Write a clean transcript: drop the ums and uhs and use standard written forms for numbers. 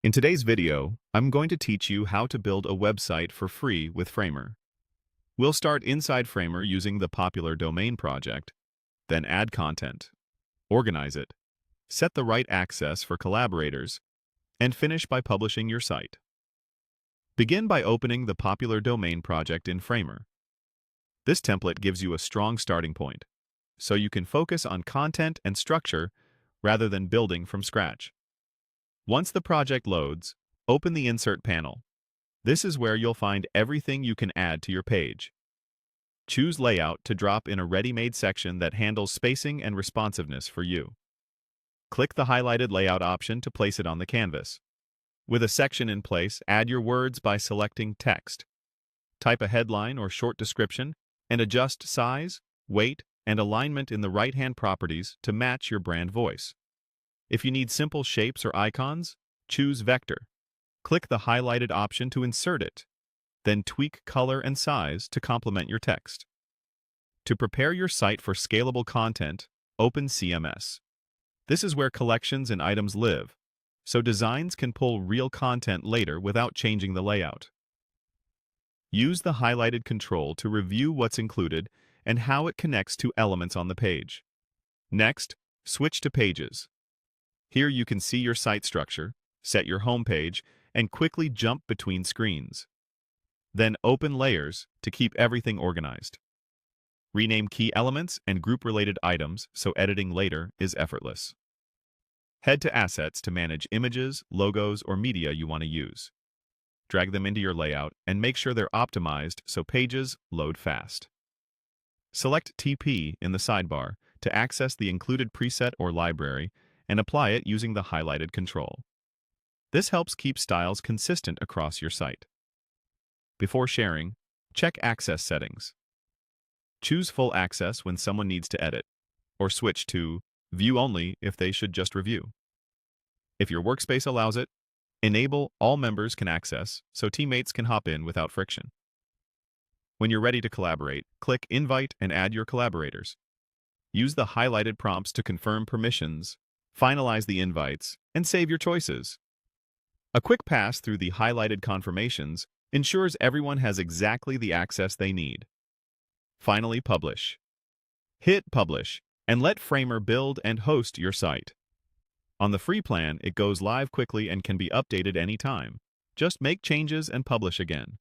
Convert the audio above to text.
In today's video, I'm going to teach you how to build a website for free with Framer. We'll start inside Framer using the popular domain project, then add content, organize it, set the right access for collaborators, and finish by publishing your site. Begin by opening the popular domain project in Framer. This template gives you a strong starting point, so you can focus on content and structure rather than building from scratch. Once the project loads, open the Insert panel. This is where you'll find everything you can add to your page. Choose Layout to drop in a ready-made section that handles spacing and responsiveness for you. Click the highlighted Layout option to place it on the canvas. With a section in place, add your words by selecting Text. Type a headline or short description and adjust size, weight, and alignment in the right-hand properties to match your brand voice. If you need simple shapes or icons, choose Vector. Click the highlighted option to insert it, then tweak color and size to complement your text. To prepare your site for scalable content, open CMS. This is where collections and items live, so designs can pull real content later without changing the layout. Use the highlighted control to review what's included and how it connects to elements on the page. Next, switch to Pages. Here you can see your site structure, set your home page, and quickly jump between screens. Then open Layers to keep everything organized. Rename key elements and group-related items so editing later is effortless. Head to Assets to manage images, logos, or media you want to use. Drag them into your layout and make sure they're optimized so pages load fast. Select TP in the sidebar to access the included preset or library and apply it using the highlighted control. This helps keep styles consistent across your site. Before sharing, check access settings. Choose full access when someone needs to edit, or switch to view only if they should just review. If your workspace allows it, enable all members can access so teammates can hop in without friction. When you're ready to collaborate, click Invite and add your collaborators. Use the highlighted prompts to confirm permissions, finalize the invites, and save your choices. A quick pass through the highlighted confirmations ensures everyone has exactly the access they need. Finally, publish. Hit Publish and let Framer build and host your site. On the free plan, it goes live quickly and can be updated anytime. Just make changes and publish again.